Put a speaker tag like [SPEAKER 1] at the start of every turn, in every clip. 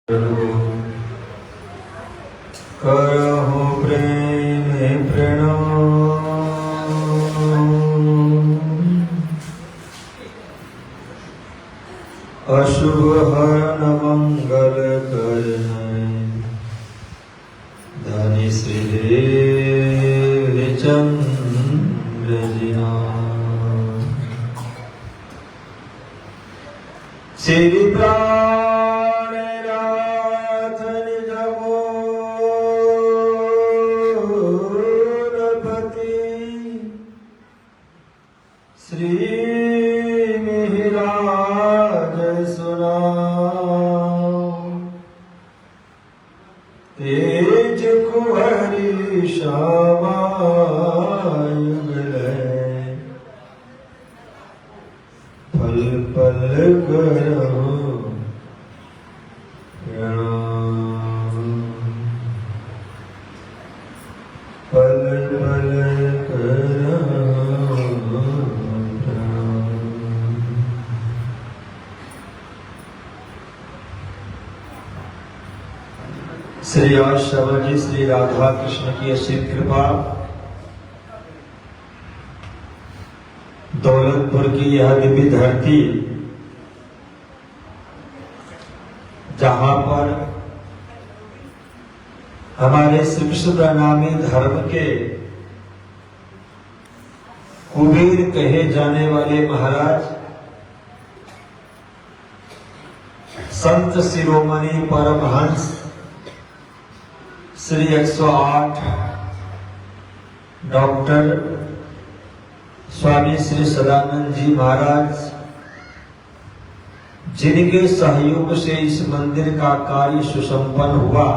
[SPEAKER 1] करहु प्रेम प्रणाम। अशुभ हरण मंगल करनै धनि श्रीदेव चंद्र जिना। श्री तेज कुहरी शावायुगलै पल पल करहु प्रणाम। पल पल करहु प्रणाम। श्री श्रवण जी श्री राधा कृष्ण की असीम कृपा। दौलतपुर की यह दिव्य धरती जहां पर हमारे श्री कृष्ण नामी धर्म के कुबेर कहे जाने वाले महाराज संत शिरोमणि परमहंस श्री 108 डॉक्टर स्वामी श्री सदानंद जी महाराज, जिनके सहयोग से इस मंदिर का कार्य सुसंपन्न हुआ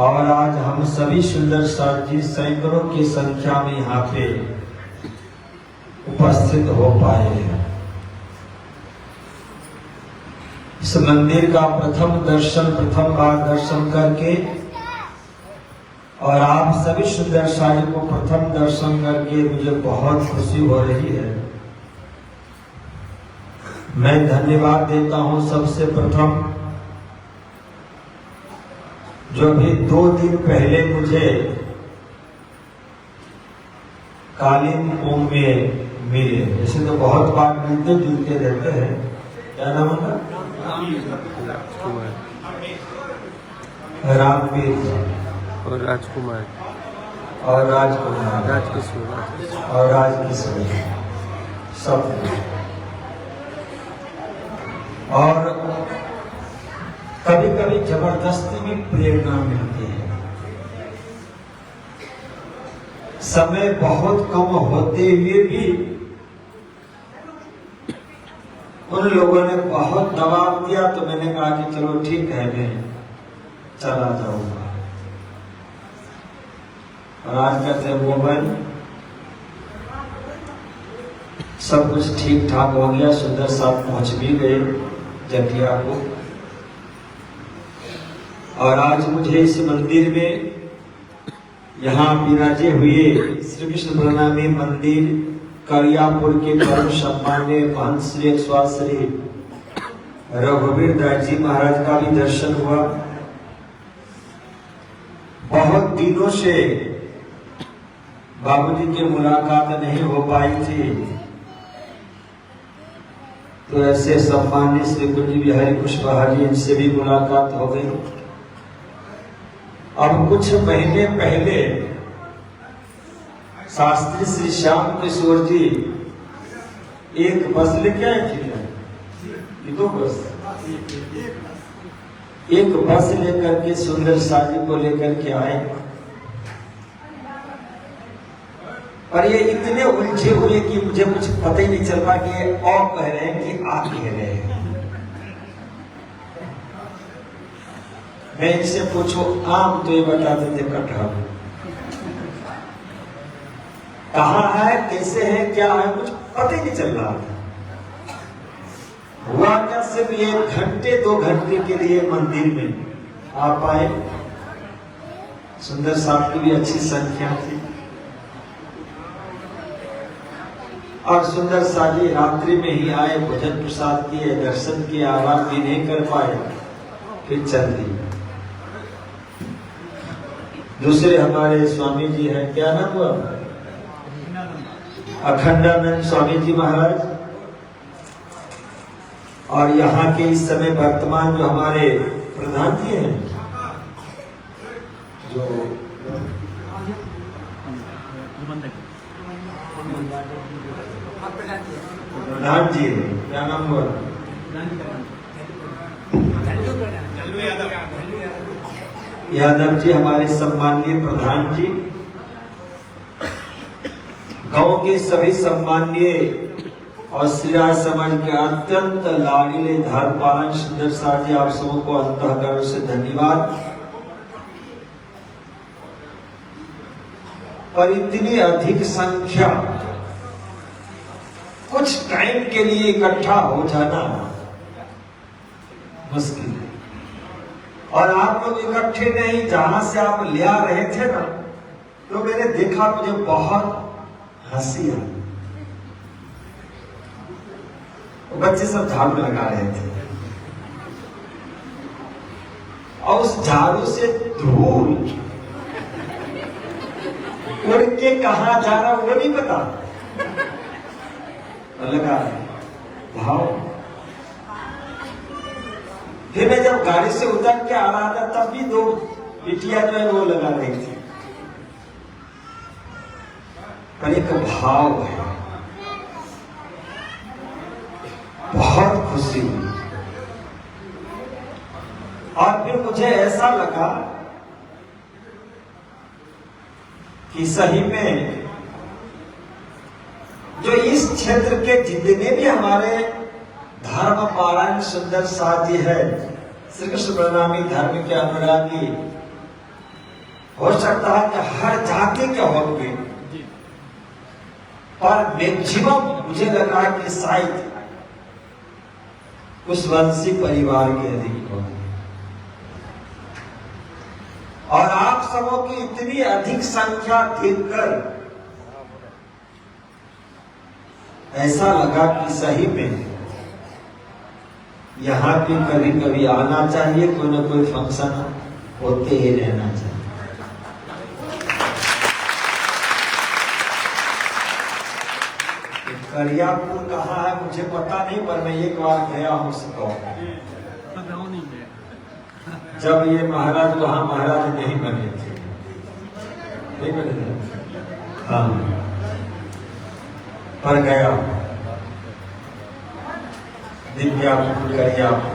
[SPEAKER 1] और आज हम सभी सुंदर साथ जी सैकड़ों की संख्या में यहाँ पे उपस्थित हो पाए हैं। इस मंदिर का प्रथम बार दर्शन करके और आप सभी सुंदर साई को प्रथम दर्शन करके मुझे बहुत खुशी हो रही है। मैं धन्यवाद देता हूं सबसे प्रथम जो भी 2 दिन पहले मुझे कालिम्पोंग में मिले। ऐसे तो बहुत बार मिलते जुलते रहते हैं। क्या नाम है? रामवीर
[SPEAKER 2] और राजकुमार
[SPEAKER 1] और राजकिशोर सब। और कभी कभी जबरदस्ती भी प्रेरणा मिलती है। समय बहुत कम होते हुए भी उन लोगों ने बहुत दबाव दिया तो मैंने कहा कि चलो ठीक है, मैं चला जाऊंगा। और आज कहते हैं मोबाइल सब कुछ ठीक ठाक हो गया, सुंदर साथ पहुंच भी गए जटिया को। और आज मुझे इस मंदिर में यहाँ विराजे हुए श्री कृष्ण प्रणामी मंदिर करियापुर के परम सम्मान्य महंत श्री 108 श्री रघुवीर दास जी महाराज का भी दर्शन हुआ। बहुत दिनों से बाबूजी की मुलाकात नहीं हो पाई थी, तो ऐसे सम्मान्य श्री कुंज बिहारी कुशवाहा जी, इनसे भी मुलाकात हो गई। अब कुछ महीने पहले शास्त्री श्री श्याम किशोर जी एक बस लेके आए थे। 2 बस, एक बस लेकर के सुंदर साजी को लेकर के आए। पर ये इतने उलझे हुए कि मुझे कुछ पता ही नहीं चल रहा कि ये कह रहे हैं कि आ कह रहे हैं। मैं इनसे पूछो आम तो ये बता देते कटहल कहाँ है, कैसे है, क्या है, कुछ पता ही नहीं चल रहा था। हुआ क्या, सिर्फ 1 घंटे 2 घंटे के लिए मंदिर में आ पाए। सुंदर साहब की भी अच्छी संख्या थी। और सुंदर साजी रात्रि में ही आए, भोजन प्रसाद किए, दर्शन किए, आराम भी नहीं कर पाए, फिर चल दी। दूसरे हमारे स्वामी जी हैं, क्या नाम हुआ? अखंडानंद स्वामी जी महाराज। और यहाँ के इस समय वर्तमान जो हमारे प्रधान जी हैं, जो प्रधान जी है, क्या नाम हुआ? यादव जी, हमारे सम्माननीय प्रधान जी। गांव के सभी सम्माननीय और श्रीराज समाज के अत्यंत लाडीले धर्मपालन सुंदर सार जी, आप सबों को अंतःकरण से धन्यवाद। पर इतनी अधिक संख्या कुछ टाइम के लिए इकट्ठा हो जाना मुश्किल है। और आप लोग इकट्ठे नहीं, जहां से आप ले आ रहे थे ना, तो मैंने देखा, मुझे बहुत हंसी आई। बच्चे सब झाड़ू लगा रहे थे और उस झाड़ू से धूल उड़ के कहां जा रहा वो नहीं पता, लगा भाव। फिर मैं जब गाड़ी से उतर के आ रहा था, तब भी दो बिटिया जो है वो लगा रही थी। पर एक भाव है, बहुत खुशी हुई। और फिर मुझे ऐसा लगा कि सही में जो इस क्षेत्र के जितने भी हमारे धर्मपालन सुंदर साथ जी है, श्री कृष्ण प्रणामी धर्म के अनुरागी, हो सकता है कि हर जाति के होंगे, पर मैक्सिमम मुझे लगा कि शायद उस वंशी परिवार के अधिक होंगे। और आप सबों की इतनी अधिक संख्या देखकर ऐसा लगा कि सही में यहाँ पे कभी कभी आना चाहिए, कोई ना कोई फंक्शन होते ही रहना चाहिए। करियापुर कहाँ है मुझे पता नहीं, पर मैं एक बार गया हूँ जब ये महाराज वहां महाराज नहीं बने थे, नहीं बने थे, हाँ, पर गया दिव्यापुर करियापुर।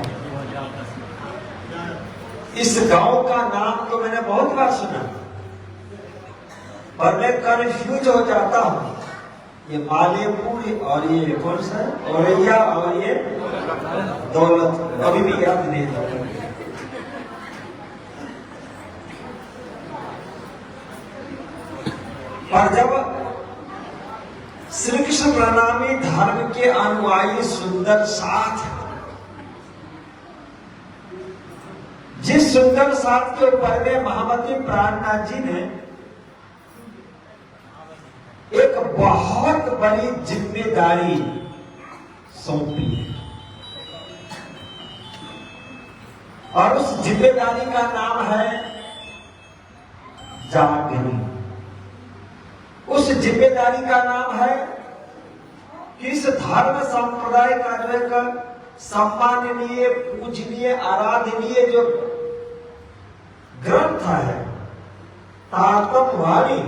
[SPEAKER 1] इस गांव का नाम तो मैंने बहुत बार सुना, पर मैं कंफ्यूज हो जाता हूँ। ये मालेपुर और ये कौन सा है, औरैया और ये दौलत, अभी भी याद नहीं है। और जब श्री कृष्ण प्रणामी धर्म के अनुयायी सुंदर साथ, जिस सुंदर साथ के ऊपर में महामती प्राणनाथ जी ने एक बहुत बड़ी जिम्मेदारी सौंपी है, और उस जिम्मेदारी का नाम है जागनी। उस जिम्मेदारी का नाम है कि इस धर्म संप्रदाय का जो एक सम्माननीय, पूजनीय, आराधनीय जो ग्रंथ है तारतम्य वाणी,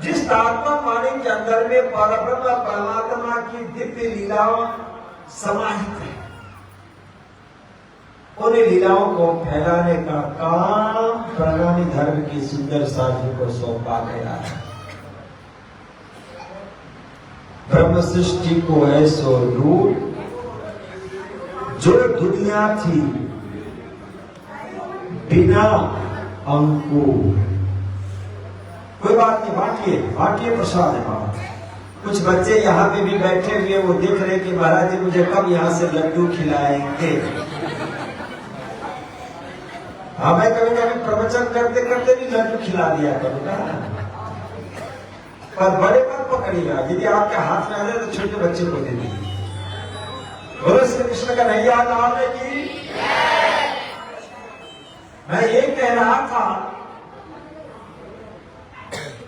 [SPEAKER 1] जिस तारतम्य वाणी के अंदर में परब्रह्म परमात्मा की दिव्य लीलाओं समाहित है, उन लीलाओं को फैलाने का काम प्रणामी धर्म की सुंदर साधु को सौंपा गया है। ब्रह्म सृष्टि को ऐसो रूप जो दुनिया थी बिना अंकुर। कोई बात नहीं, बांटिए बांटिए, प्रसाद है बाबा। कुछ बच्चे यहाँ पे भी बैठे हुए, वो देख रहे कि महाराज जी मुझे कब यहाँ से लड्डू खिलाएंगे। हाँ, मैं कभी कभी प्रवचन करते करते भी लड्डू खिला दिया करूँगा। पर बड़े मत पकड़िएगा, यदि आपके हाथ में आ जाए तो छोटे बच्चे को दे दीजिए। बोलो श्री कृष्ण का नैया नाम है कि मैं ये कह रहा था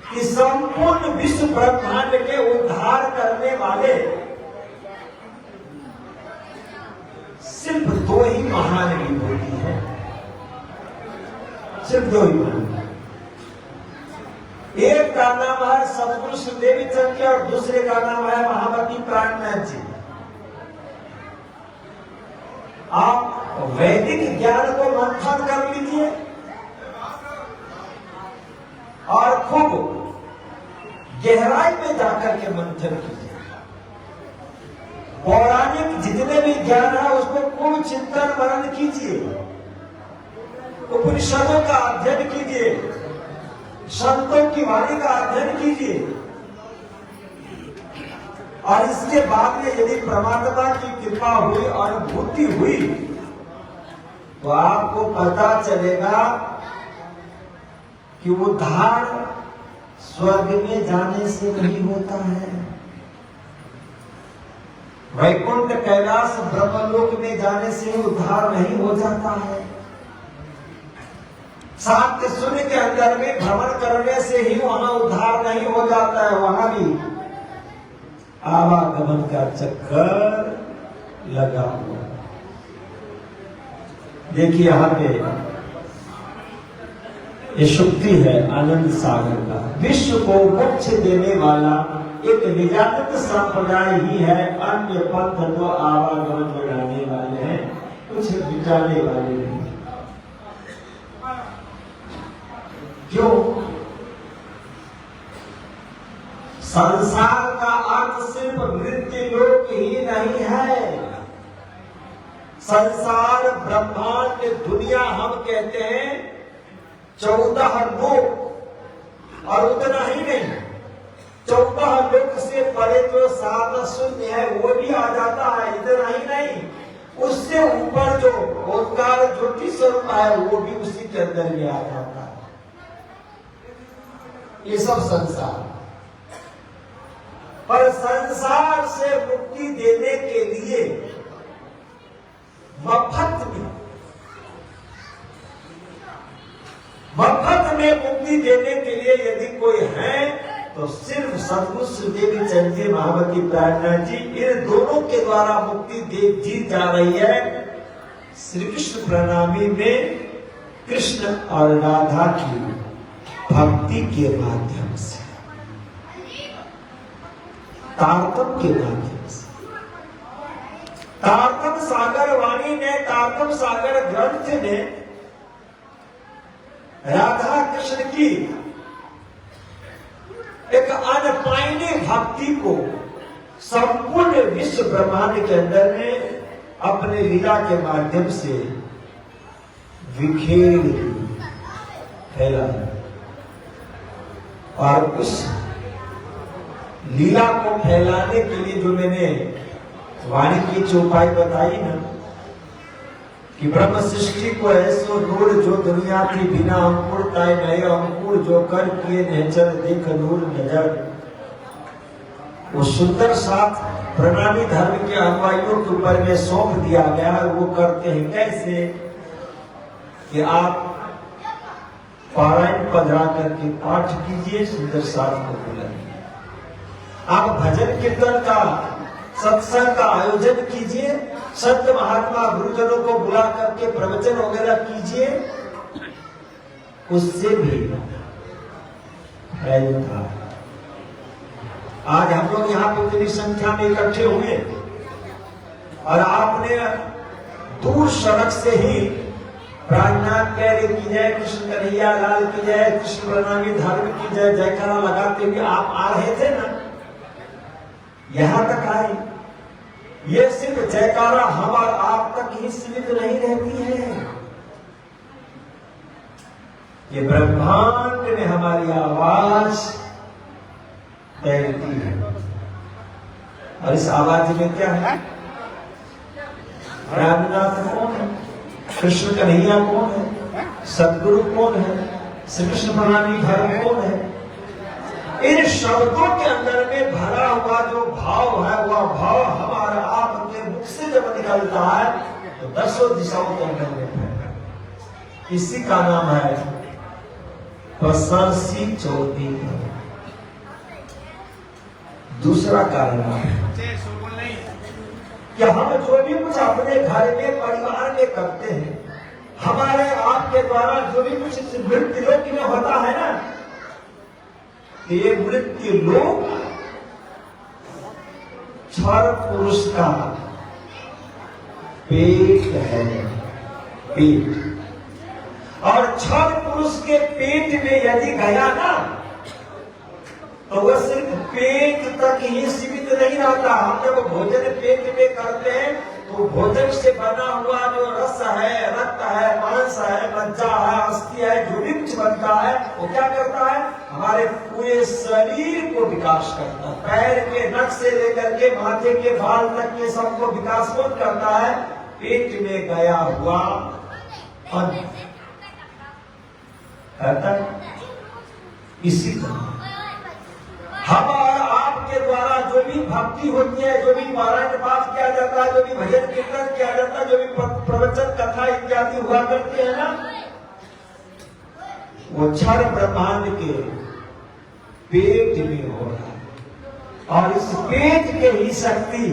[SPEAKER 1] कि संपूर्ण विश्व ब्रह्मांड के उद्धार करने वाले सिर्फ दो ही महान विभूति हैं, सिर्फ दो ही महान। एक का नाम है सदगुरु श्रीदेवी चंद्र और दूसरे का नाम है महामती प्राणनाथ जी। आप वैदिक ज्ञान को मंथन कर लीजिए और खूब गहराई में जाकर के मंथन कीजिए। पौराणिक जितने भी ज्ञान है उसको खूब चिंतन मनन कीजिए, उपनिषदों का अध्ययन कीजिए, संतों की वाणी का अध्ययन कीजिए और इसके बाद में यदि परमात्मा की कृपा हुई और अनुभूति हुई तो आपको पता चलेगा कि उद्धार स्वर्ग में जाने से नहीं होता है, वैकुंठ कैलाश ब्रह्मलोक में जाने से उद्धार नहीं हो जाता है। सात शून्य के अंदर में भ्रमण करने से ही वहां उद्धार नहीं हो जाता है, वहां भी आवागमन का चक्कर लगा हुआ। देखिए यहां पे ये शुक्ति है आनंद सागर का। विश्व को मोक्ष देने वाला एक निजानंद संप्रदाय ही है, अन्य पंथ तो आवागमन बढ़ाने वाले हैं, कुछ बिटाने वाले नहीं। क्यों? संसार का अर्थ सिर्फ मृत्यु लोक ही नहीं है। संसार ब्रह्मांड दुनिया हम कहते हैं 14 लोक, और उतना ही नहीं, 14 लोक से परे जो 7 शून्य है वो भी आ जाता है। इतना ही नहीं, उससे ऊपर जो ओंकार ज्योति स्वरूप है वो भी उसी के अंदर में आ जाता है। ये सब संसार, पर संसार से मुक्ति देने के लिए मफत में मुक्ति देने के लिए यदि कोई है तो सिर्फ सदगुरु श्रीदेवी चंद्र जी, महामती प्राणनाथ जी, इन दोनों के द्वारा मुक्ति दी जा रही है। श्री कृष्ण प्रणामी में कृष्ण और राधा की भक्ति के माध्यम से, तारतम के माध्यम से। तारतम सागर वाणी ने, तारतम सागर ग्रंथ ने राधा कृष्ण की एक अनपायनी भक्ति को संपूर्ण विश्व ब्रह्मांड के अंदर में अपने लीला के माध्यम से विखेर फैला, और उस लीला को फैलाने के लिए जो मैंने वाणी की चौपाई बताई ना, कि ब्रह्म सृष्टि को ऐसो नूर जो दुनिया की बिना अंकुर ताय नए अंकुर जो कर किए नहचर देख नूर नजर, वो सुंदर साथ प्रणामी धर्म के अनुयायियों के ऊपर में सौंप दिया गया है। वो करते हैं कैसे कि आप पारायण पधरा करके पाठ कीजिए, सुंदर साथ को बुलाइए, आप भजन कीर्तन का सत्संग का आयोजन कीजिए, संत महात्मा गुरुजनों को बुला करके प्रवचन वगैरह कीजिए, उससे भी फैल था। आज हम लोग यहाँ पे इतनी संख्या में इकट्ठे हुए और आपने दूर सड़क से ही प्राणनाथ प्यारे की जय, कृष्ण कन्हैया लाल की जय, कृष्ण प्रणामी धर्म की जय जयकारा लगाते हुए आप आ रहे थे ना, यहां तक आए। ये सिर्फ जयकारा हम और आप तक ही सीमित नहीं रहती है, ये ब्रह्मांड में हमारी आवाज तैरती है। और इस आवाज में क्या है? रामनाथ कौन है? कृष्ण कन्हैया कौन है? सदगुरु कौन है? श्री कृष्ण प्रणामी धर्म कौन है? इन शब्दों के अंदर में भरा हुआ जो भाव है वह भाव हमारे आपके मुख से जब निकलता है तो दसों दिशाओं के अंदर में फैलता है। इसी का नाम है प्रशंसी चौथी। दूसरा कारण है कि हम जो भी कुछ अपने घर में परिवार में करते हैं, हमारे आपके द्वारा जो भी कुछ मृत्यु लोक में होता है ना, ये मृत्यु लोक क्षर पुरुष का पेट है, पेट। और क्षर पुरुष के पेट में यदि गया ना तो वह सिर्फ पेट तक ही सीमित नहीं रहता। हम जब भोजन पेट में करते हैं तो भोजन से बना हुआ जो रस है, रक्त है, मांस है, मज्जा है, अस्थि है, जो भी कुछ बनता है वो क्या करता है, हमारे पूरे शरीर को विकास करता है। पैर के नख से लेकर के माथे के बाल तक के सबको विकास कौन करता है, पेट में गया हुआ अन्न करता है। इसी तरह हम और आपके द्वारा जो भी भक्ति होती है, जो भी पारायण पाठ किया जाता है, जो भी भजन कीर्तन किया जाता है, जो भी प्रवचन कथा इत्यादि हुआ करते हैं ना, वो क्षर ब्रह्मांड के पेट में हो रहा है। और इस पेट के ही शक्ति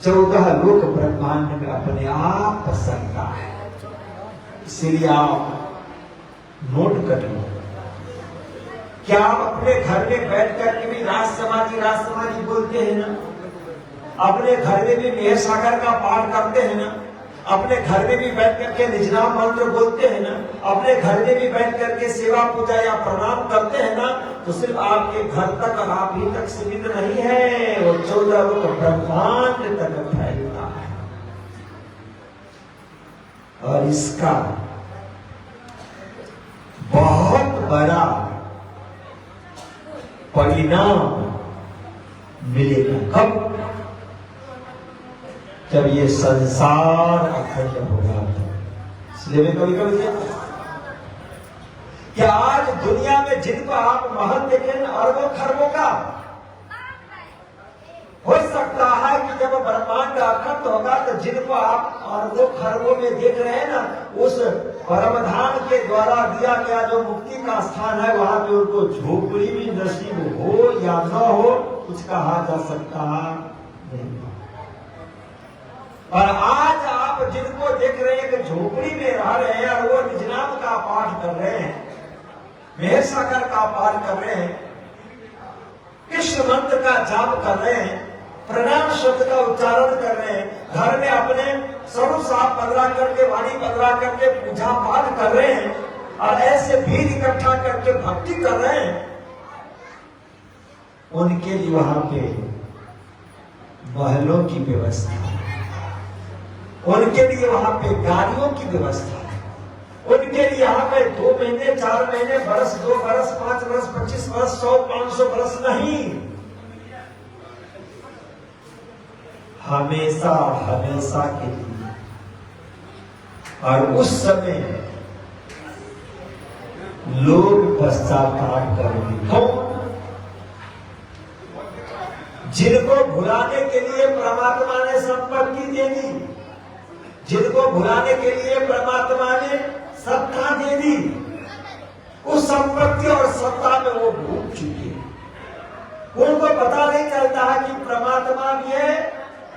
[SPEAKER 1] 14 लोक ब्रह्मांड में अपने आप पसरता है। इसलिए आप नोट कर लो, क्या आप अपने घर में बैठ करके भी राज समाधि बोलते हैं ना, अपने घर में भी मेहर सागर का पाठ करते हैं ना, अपने घर में भी बैठ करके निजनाम मंत्र बोलते हैं ना, अपने घर में भी बैठ करके सेवा पूजा या प्रणाम करते हैं ना, तो सिर्फ आपके घर तक और आप ही तक सीमित नहीं है, वो 14 लोक ब्रह्मांड तक फैलता है। और इसका बहुत बड़ा परिणाम मिलेगा कब, जब ये संसार अखंड होगा। इसलिए मैं कभी कभी कहता कि आज दुनिया में जिनको आप महल देखें अरबों खरबों का, हो सकता है कि जब ब्रह्मांड अखंड होगा तो जिनको आप अरबों खरबों में देख रहे हैं ना, उस परमधाम के द्वारा दिया गया जो मुक्ति का स्थान है, वहां पे उनको झोपड़ी भी नसीब हो या न हो कुछ कहा जा सकता नहीं। और आज आप जिनको देख रहे हैं कि झोपड़ी में रह रहे हैं और वो निजनाम का पाठ कर रहे हैं, मेहर सागर का पाठ कर रहे हैं, कृष्ण मंत्र का जाप कर रहे हैं, प्रणाम शब्द का उच्चारण कर रहे हैं, घर में अपने स्वरूप साफ पधरा करके, वाणी पधरा करके पूजा पाठ कर रहे हैं, और ऐसे भीड़ इकट्ठा करके भक्ति कर रहे हैं, उनके लिए वहां पे महलों की व्यवस्था है, उनके लिए वहां पे गाड़ियों की व्यवस्था है, उनके लिए यहाँ पे 2 महीने 4 महीने बरस 2 बरस 5 बरस 25 बरस 100 500 बरस नहीं, हमेशा हमेशा के लिए। और उस समय लोग पश्चाताप करेंगे। कौन? जिनको भुलाने के लिए परमात्मा ने संपत्ति दे दी, जिनको भुलाने के लिए परमात्मा ने सत्ता दे दी, उस संपत्ति और सत्ता में वो भूल चुके हैं। उनको पता नहीं चलता है कि परमात्मा भी है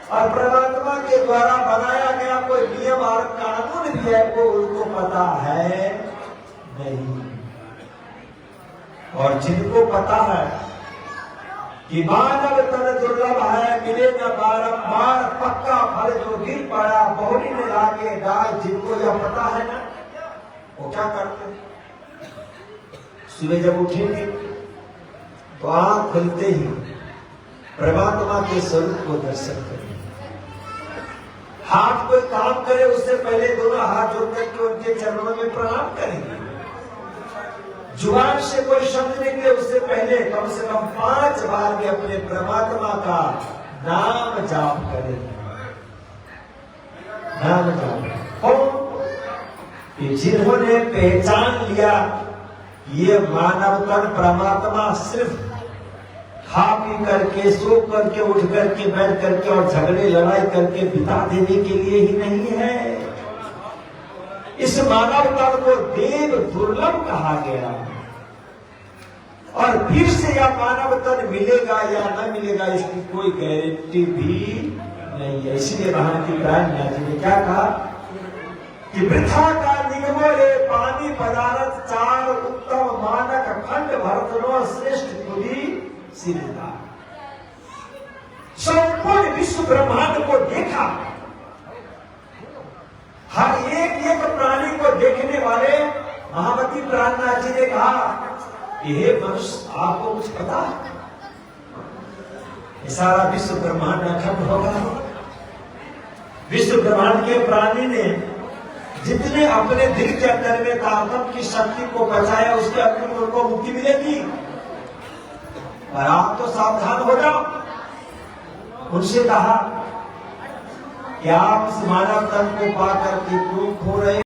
[SPEAKER 1] और परमात्मा के द्वारा बनाया गया कोई नियम और कानून भी है, वो उनको पता है नहीं। और जिनको पता है कि मानव तन दुर्लभ है, मिले न बारंबार, पक्का फल जो गिर पड़ा बहुरी ने लागे डाल, जिनको यह पता है ना, वो क्या करते हैं, सुबह जब उठेंगे तो आंख खुलते ही परमात्मा के स्वरूप को दर्शन करेंगे। हाथ कोई काम करे उससे पहले दोनों हाथ जोड़ करके उनके चरणों में प्रणाम करेंगे। जुबान से कोई शब्द निकले उससे पहले कम से कम 5 बार भी अपने परमात्मा का नाम जाप करेंगे। नाम जाप। जिन्होंने पहचान लिया ये मानव तन परमात्मा सिर्फ खा पी करके, सो करके, उठ करके, बैठ करके और झगड़े लड़ाई करके बिता देने के लिए ही नहीं है। इस मानव तन को देव दुर्लभ कहा गया और फिर से यह मानव तन मिलेगा या न मिलेगा इसकी कोई गारंटी भी नहीं है। इसलिए महाराज प्राण जी ने क्या कहा कि वृथा का निगमो रे पानी पदार्थ चार उत्तम मानक खंड भरतनो श्रेष्ठ खुदी सिद्धा। संपूर्ण विश्व ब्रह्मांड को देखा, हर एक प्राणी को देखने वाले महामती प्राणनाथ जी ने कहा ये मनुष्य आपको कुछ पता है? सारा विश्व ब्रह्मांड अखंड होगा। विश्व ब्रह्मांड के प्राणी ने जितने अपने दिल के अंदर में तारतम्य की शक्ति को बचाया उसके अंदर उनको मुक्ति मिलेगी। और आप तो सावधान हो जाओ। उनसे कहा कि आप इस मानव तन को पाकर के क्यों खो रहे